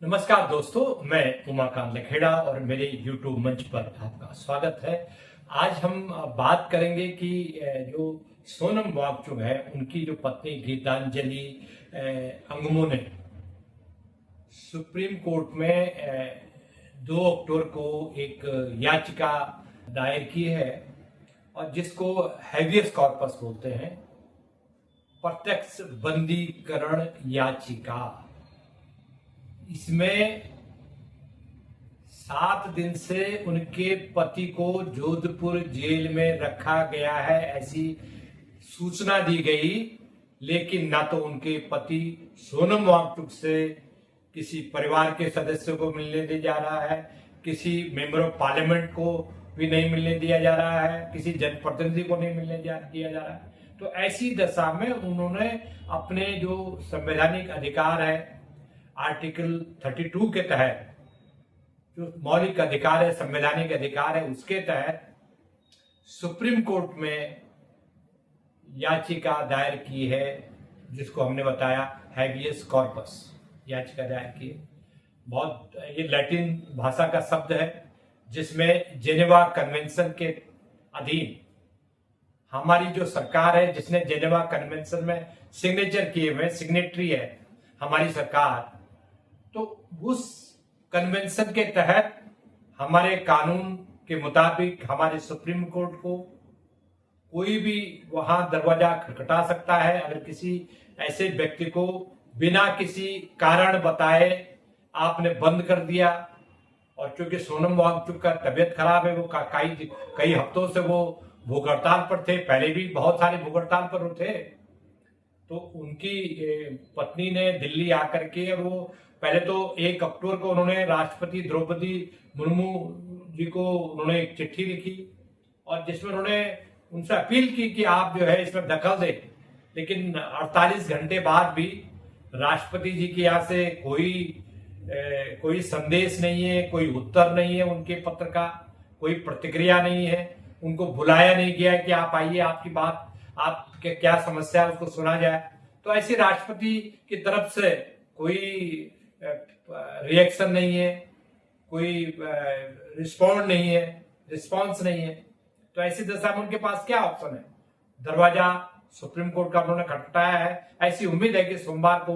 नमस्कार दोस्तों, मैं उमाकांत लखेड़ा और मेरे YouTube मंच पर आपका स्वागत है। आज हम बात करेंगे कि जो सोनम वांगचुक है, उनकी जो पत्नी गीतांजलि अंगमो ने सुप्रीम कोर्ट में 2 अक्टूबर को एक याचिका दायर की है और जिसको हैबियस कॉर्पस बोलते हैं, प्रत्यक्ष बंदीकरण याचिका। इसमें 7 दिन से उनके पति को जोधपुर जेल में रखा गया है, ऐसी सूचना दी गई। लेकिन ना तो उनके पति सोनम वांगचुक से किसी परिवार के सदस्य को मिलने दिया जा रहा है, किसी मेंबर ऑफ पार्लियामेंट को भी नहीं मिलने दिया जा रहा है, किसी जनप्रतिनिधि को नहीं मिलने दिया जा रहा है। तो ऐसी दशा में उन्होंने अपने जो संवैधानिक अधिकार है, आर्टिकल 32 के तहत, जो मौलिक अधिकार है, संवैधानिक अधिकार है, उसके तहत सुप्रीम कोर्ट में याचिका दायर की है, जिसको हमने बताया हैबियस कॉर्पस याचिका दायर की है। बहुत ये लैटिन भाषा का शब्द है, जिसमें जेनेवा कन्वेंशन के अधीन हमारी जो सरकार है, जिसने जेनेवा कन्वेंशन में सिग्नेचर किए हुए, सिग्नेटरी है हमारी सरकार, तो उस कन्वेंशन के तहत हमारे कानून के मुताबिक हमारे सुप्रीम कोर्ट को कोई भी वहां दरवाजा खटखटा सकता है। अगर किसी ऐसे व्यक्ति को बिना किसी कारण बताए आपने बंद कर दिया, और चूंकि सोनम वांगचुक का तबियत खराब है, वो कई हफ्तों से वो भूख हड़ताल पर थे, पहले भी बहुत सारे भूख हड़ताल पर थे, तो उनकी पत्नी ने दिल्ली आकर के, और वो पहले तो 1 अक्टूबर को उन्होंने राष्ट्रपति द्रौपदी मुर्मू जी को उन्होंने एक चिट्ठी लिखी और जिसमें उन्होंने उनसे अपील की कि आप जो है इसमें दखल दें। लेकिन 48 घंटे बाद भी राष्ट्रपति जी के यहाँ से कोई संदेश नहीं है, कोई उत्तर नहीं है, उनके पत्र का कोई प्रतिक्रिया नहीं है, उनको बुलाया नहीं गया कि आप आइए, आपकी बात, आपके क्या समस्या है उसको सुना जाए। तो ऐसे राष्ट्रपति की तरफ से कोई रिएक्शन नहीं है, कोई रिस्पॉन्स नहीं है। तो ऐसी दशा में उनके पास क्या ऑप्शन है? दरवाजा सुप्रीम कोर्ट का उन्होंने खटखटाया है। ऐसी उम्मीद है कि सोमवार को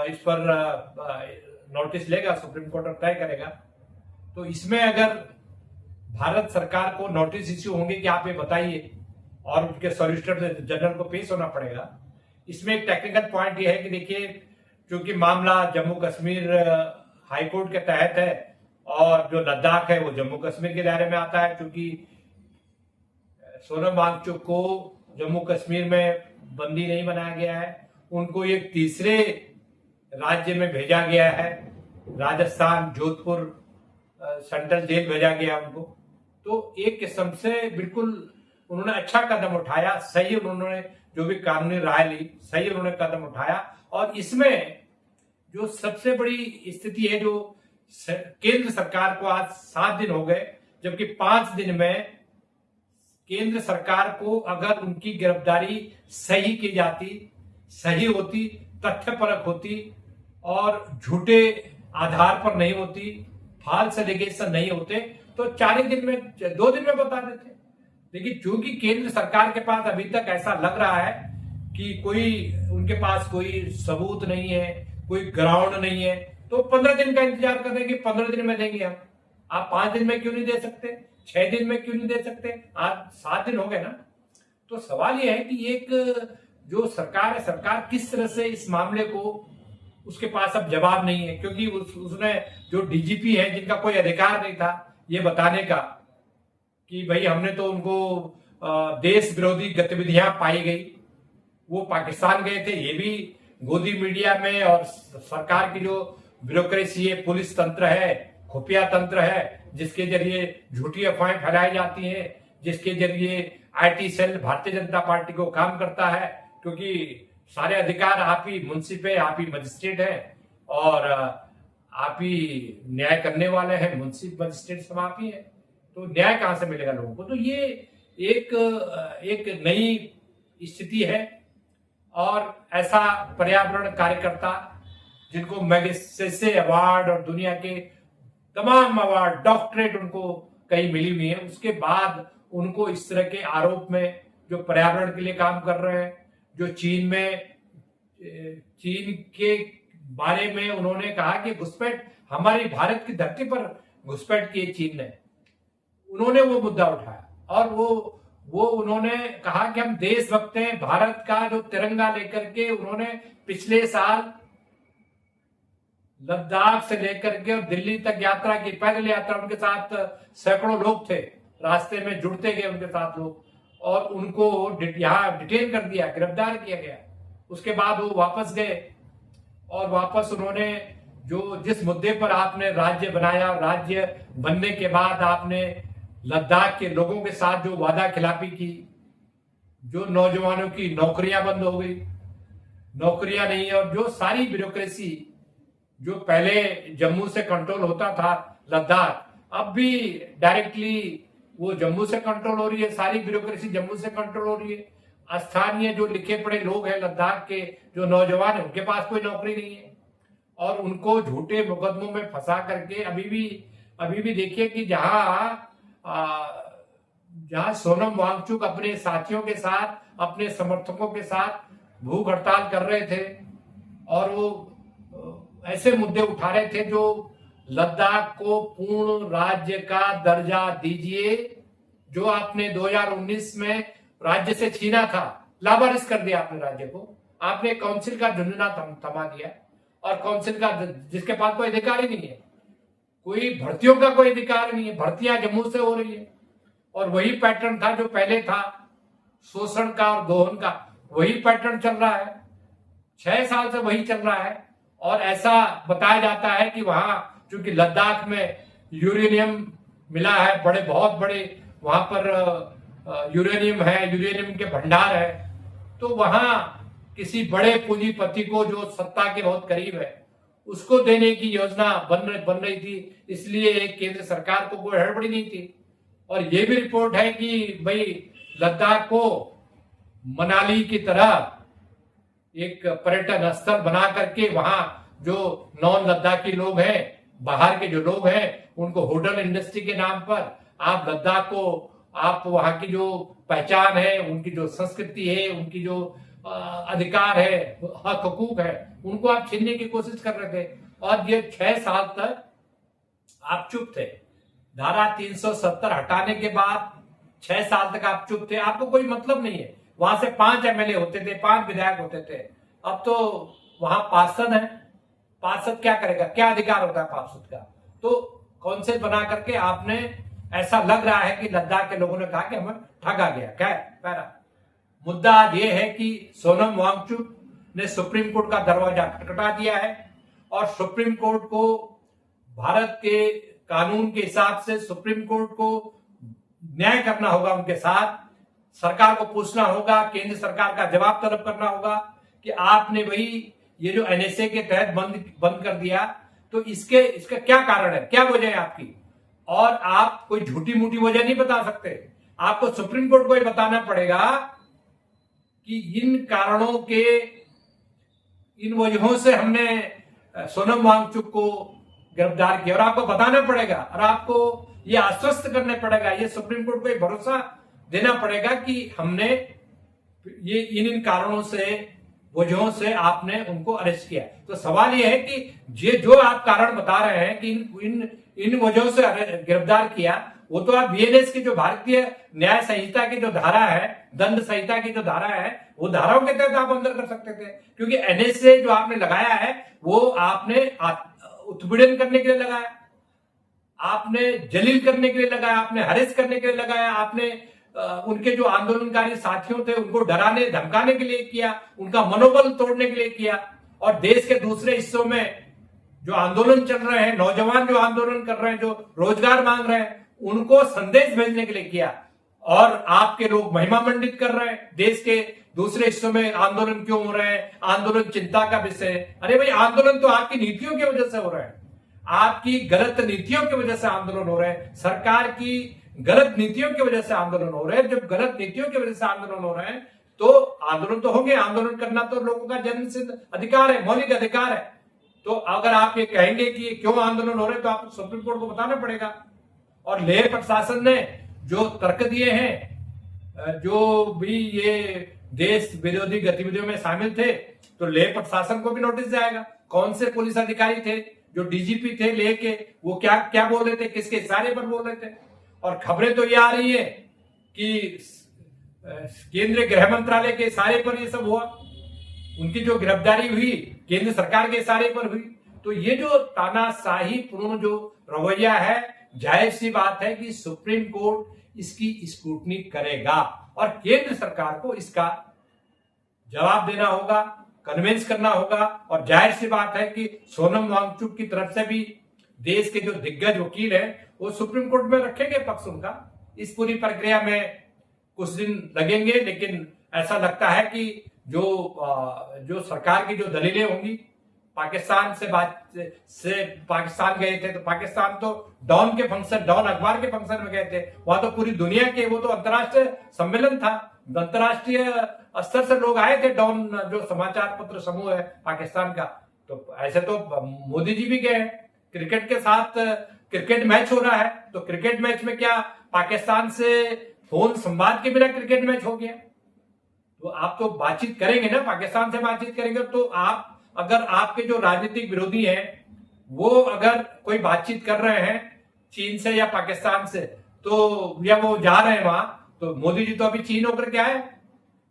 इस पर नोटिस लेगा सुप्रीम कोर्ट और तय करेगा। तो इसमें अगर भारत सरकार को नोटिस इश्यू होंगे कि आप ये बताइए, और उनके सॉलिसिटर जनरल को पेश होना पड़ेगा। इसमें एक टेक्निकल पॉइंट ये है कि देखिए, क्योंकि मामला जम्मू कश्मीर हाईकोर्ट के तहत है और जो लद्दाख है वो जम्मू कश्मीर के दायरे में आता है, क्योंकि सोनम वांगचुक को जम्मू कश्मीर में बंदी नहीं बनाया गया है, उनको एक तीसरे राज्य में भेजा गया है, राजस्थान, जोधपुर सेंट्रल जेल भेजा गया उनको। तो एक किस्म से बिल्कुल उन्होंने अच्छा कदम उठाया, सही उन्होंने जो भी कानूनी राय ली, सही उन्होंने कदम उठाया। और इसमें जो सबसे बड़ी स्थिति है, जो केंद्र सरकार को आज 7 दिन हो गए, जबकि 5 दिन में केंद्र सरकार को अगर उनकी गिरफ्तारी सही की जाती, सही होती, तथ्यपरक होती और झूठे आधार पर नहीं होती, फाल्स एलिगेशन नहीं होते, तो 4 दिन में, 2 दिन में बता देते। लेकिन चूंकि केंद्र सरकार के पास अभी तक ऐसा लग रहा है कि उनके पास कोई सबूत नहीं है, कोई ग्राउंड नहीं है, तो 15 दिन का इंतजार कर रहे हैं कि 15 दिन में देंगे हम। आप 5 दिन में क्यों नहीं दे सकते? 6 दिन में क्यों नहीं दे सकते? आज 7 दिन हो गए ना। तो सवाल यह है कि एक जो सरकार है, सरकार किस तरह से इस मामले को, उसके पास अब जवाब नहीं है, क्योंकि उसने जो डीजीपी है, जिनका कोई अधिकार नहीं था ये बताने का कि भाई हमने तो उनको देश विरोधी गतिविधियां पाई गई, वो पाकिस्तान गए थे, ये भी गोदी मीडिया में, और सरकार की जो ब्यूरोक्रेसी है, पुलिस तंत्र है, खुफिया तंत्र है, जिसके जरिए झूठी अफवाहें फैलाई जाती हैं, जिसके जरिए IT cell Bharatiya Janata party को काम करता है, क्योंकि सारे अधिकार आप ही मुंसिफ है, आप ही मजिस्ट्रेट है, और आप ही न्याय करने वाले हैं, मुंसिफ मजिस्ट्रेट सब आप ही है। तो न्याय कहां से मिलेगा लोगों को? तो ये एक नई स्थिति है, और ऐसा पर्यावरण कार्यकर्ता जिनको मैगसेसे अवार्ड और दुनिया के तमाम अवार्ड, डॉक्टरेट उनको कहीं मिली हुई है, उसके बाद उनको इस तरह के आरोप में, जो पर्यावरण के लिए काम कर रहे हैं, जो चीन के बारे में उन्होंने कहा कि घुसपैठ हमारी भारत की धरती पर घुसपैठ की चीन ने, उन्होंने वो मुद्दा उठाया और वो उन्होंने कहा कि हम देशभक्त हैं। भारत का जो तिरंगा लेकर के उन्होंने पिछले साल लद्दाख से लेकर के और दिल्ली तक यात्रा की, पैदल यात्रा, उनके साथ सैकड़ों लोग थे, रास्ते में जुड़ते गए उनके साथ लोग, और उनको यहाँ डिटेन कर दिया, गिरफ्तार किया गया। उसके बाद वो वापस गए और वापस उन्होंने जिस मुद्दे पर आपने राज्य बनाया, राज्य बनने के बाद आपने लद्दाख के लोगों के साथ जो वादा खिलाफी की, जो नौजवानों की नौकरियां बंद हो गई, नौकरियां नहीं है, और जो सारी ब्यूरोक्रेसी जो पहले जम्मू से कंट्रोल होता था लद्दाख, अब भी डायरेक्टली वो जम्मू से कंट्रोल हो रही है, सारी ब्यूरोक्रेसी जम्मू से कंट्रोल हो रही है। स्थानीय जो लिखे पढ़े लोग हैं लद्दाख के, जो नौजवान है, उनके पास कोई नौकरी नहीं है और उनको झूठे मुकदमों में फंसा करके अभी भी देखिए कि जहां सोनम वांगचुक अपने साथियों के साथ, अपने समर्थकों के साथ भूख हड़ताल कर रहे थे और वो ऐसे मुद्दे उठा रहे थे जो लद्दाख को पूर्ण राज्य का दर्जा दीजिए, जो आपने 2019 में राज्य से छीना था, लावारिस कर दिया आपने राज्य को। आपने काउंसिल का झुंझुना थमा दिया और काउंसिल का, जिसके पास कोई अधिकार ही नहीं है, कोई भर्तियों का कोई अधिकार नहीं है, भर्तियां जम्मू से हो रही है और वही पैटर्न था जो पहले था, शोषण का और दोहन का, वही पैटर्न चल रहा है, 6 साल से वही चल रहा है। और ऐसा बताया जाता है कि वहां चूंकि लद्दाख में यूरेनियम मिला है, बहुत बड़े वहां पर यूरेनियम है, यूरेनियम के भंडार है, तो वहां किसी बड़े पूंजीपति को जो सत्ता के बहुत करीब है उसको देने की योजना बन रही थी, इसलिए केंद्र सरकार को कोई हड़बड़ी नहीं थी। और ये भी रिपोर्ट है कि भाई लद्दाख को मनाली की तरह एक पर्यटन स्थल बना करके वहां जो नॉन लद्दाखी लोग हैं, बाहर के जो लोग हैं, उनको होटल इंडस्ट्री के नाम पर आप लद्दाख को, आप वहां की जो पहचान है, उनकी जो संस्कृति है, उनकी जो अधिकार है, हक हकूक है, उनको आप छीनने की कोशिश कर रहे थे। और ये 6 साल तक आप चुप थे। धारा 370 हटाने के बाद 6 साल तक आप चुप थे, आपको कोई मतलब नहीं है। वहां से 5 एमएलए होते थे, 5 विधायक होते थे, अब तो वहां पार्षद है। पार्षद क्या करेगा, क्या अधिकार होता है पार्षद का? तो काउंसिल बना करके आपने, ऐसा लग रहा है कि लद्दाख के लोगों ने कहा कि हमें ठगा गया। क्या है पैरा मुद्दा आज ये है कि सोनम वांगचुक ने सुप्रीम कोर्ट का दरवाजा खटखटा दिया है और सुप्रीम कोर्ट को, भारत के कानून के हिसाब से सुप्रीम कोर्ट को न्याय करना होगा उनके साथ। सरकार को पूछना होगा, केंद्र सरकार का जवाब तलब करना होगा कि आपने वही ये जो एनएसए के तहत बंद कर दिया, तो इसका क्या कारण है, क्या वजह है आपकी? और आप कोई झूठी मूठी वजह नहीं बता सकते, आपको सुप्रीम कोर्ट को ये बताना पड़ेगा कि इन कारणों के, इन वजहों से हमने सोनम वांगचुक को गिरफ्तार किया, और आपको बताना पड़ेगा और आपको ये आश्वस्त करना पड़ेगा, ये सुप्रीम कोर्ट को ये भरोसा देना पड़ेगा कि हमने ये इन कारणों से, वजहों से आपने उनको अरेस्ट किया। तो सवाल ये है कि ये जो आप कारण बता रहे हैं कि इन वजहों से गिरफ्तार किया, वो तो आप बीएनएस की जो भारतीय न्याय संहिता की जो धारा है, दंड संहिता की जो धारा है, वो धाराओं के तहत आप अंदर कर सकते थे, क्योंकि एनएसए जो आपने लगाया है वो आपने उत्पीड़न करने के लिए लगाया, आपने जलील करने के लिए लगाया, आपने हरेस करने के लिए लगाया, आपने उनके जो आंदोलनकारी साथियों थे उनको डराने धमकाने के लिए किया, उनका मनोबल तोड़ने के लिए किया। और देश के दूसरे हिस्सों में जो आंदोलन चल रहे हैं, नौजवान जो आंदोलन कर रहे हैं, जो रोजगार मांग रहे हैं, उनको संदेश भेजने के लिए किया। और आपके लोग महिमा मंडित कर रहे हैं, देश के दूसरे हिस्सों में आंदोलन क्यों हो रहे हैं, आंदोलन चिंता का विषय है। अरे भाई, आंदोलन तो आपकी नीतियों की वजह से हो रहे हैं, आपकी गलत नीतियों की वजह से आंदोलन हो रहे हैं, सरकार की गलत नीतियों की वजह से आंदोलन हो रहे हैं। जब गलत नीतियों की वजह से आंदोलन हो रहे हैं तो आंदोलन तो होंगे, आंदोलन करना तो लोगों का जन्मसिद्ध अधिकार है, मौलिक अधिकार है। तो अगर आप ये कहेंगे कि क्यों आंदोलन हो रहे हैं तो आपको सुप्रीम कोर्ट को बताना पड़ेगा। और लेह प्रशासन ने जो तर्क दिए हैं, जो भी ये देश विरोधी गतिविधियों में शामिल थे, तो लेह प्रशासन को भी नोटिस जाएगा। कौन से पुलिस अधिकारी थे जो डीजीपी थे लेह के, वो क्या क्या बोल रहे थे, किसके इशारे पर बोल रहे थे। और खबरें तो ये आ रही है कि केंद्रीय गृह मंत्रालय के इशारे पर ये सब हुआ, उनकी जो गिरफ्तारी हुई केंद्र सरकार के इशारे पर हुई। तो ये जो तानाशाही पूर्ण जो रवैया है, जाहिर सी बात है कि सुप्रीम कोर्ट इसकी स्क्रूटनी करेगा और केंद्र सरकार को इसका जवाब देना होगा, कन्विंस करना होगा। और जाहिर सी बात है कि सोनम वांगचुक की तरफ से भी देश के जो दिग्गज वकील हैं वो सुप्रीम कोर्ट में रखेंगे पक्ष उनका। इस पूरी प्रक्रिया में कुछ दिन लगेंगे, लेकिन ऐसा लगता है कि जो सरकार की जो दलीलें होंगी, पाकिस्तान से पाकिस्तान गए थे तो पाकिस्तान तो डॉन के फंक्शन, डॉन अखबार के फंक्शन में गए थे, वहां तो पूरी दुनिया के, वो तो अंतर्राष्ट्रीय सम्मेलन था, अंतर्राष्ट्रीय स्तर से लोग आए थे, डॉन जो समाचार पत्र समूह है पाकिस्तान का। तो ऐसे तो मोदी जी भी गए हैं। क्रिकेट के साथ क्रिकेट मैच हो रहा है, तो क्रिकेट मैच में क्या पाकिस्तान से फोन संवाद के बिना क्रिकेट मैच हो गया? तो आप तो बातचीत करेंगे ना, पाकिस्तान से बातचीत करेंगे। तो आप अगर आपके जो राजनीतिक विरोधी हैं वो अगर कोई बातचीत कर रहे हैं चीन से या पाकिस्तान से, तो या वो जा रहे हैं वहां, तो मोदी जी तो अभी चीन होकर के आए।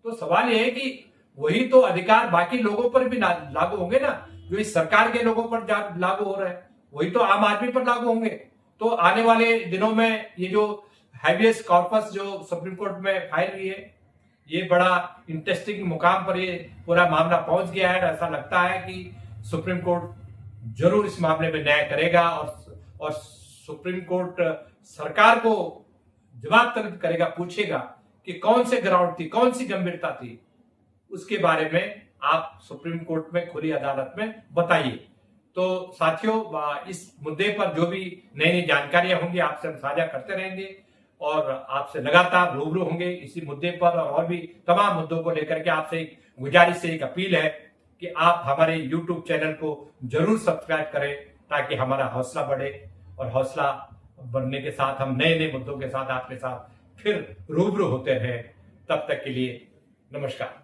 तो सवाल ये है कि वही तो अधिकार बाकी लोगों पर भी लागू होंगे ना, जो इस सरकार के लोगों पर लागू हो रहे हैं, वही तो आम आदमी पर लागू होंगे। तो आने वाले दिनों में ये जो हैबियस कॉर्पस जो सुप्रीम कोर्ट में फाइल हुई है, ये बड़ा इंटरेस्टिंग मुकाम पर ये पूरा मामला पहुंच गया है। ऐसा लगता है कि सुप्रीम कोर्ट जरूर इस मामले में न्याय करेगा और सुप्रीम कोर्ट सरकार को जवाब तलब करेगा, पूछेगा कि कौन से ग्राउंड थी, कौन सी गंभीरता थी, उसके बारे में आप सुप्रीम कोर्ट में खुली अदालत में बताइए। तो साथियों, इस मुद्दे पर जो भी नई नई जानकारियां होंगी आपसे हम साझा करते रहेंगे और आपसे लगातार रूबरू होंगे इसी मुद्दे पर और भी तमाम मुद्दों को लेकर के। आपसे एक गुजारिश है, एक अपील है कि आप हमारे YouTube चैनल को जरूर सब्सक्राइब करें ताकि हमारा हौसला बढ़े, और हौसला बढ़ने के साथ हम नए नए मुद्दों के साथ आपके साथ फिर रूबरू होते रहे। तब तक के लिए नमस्कार।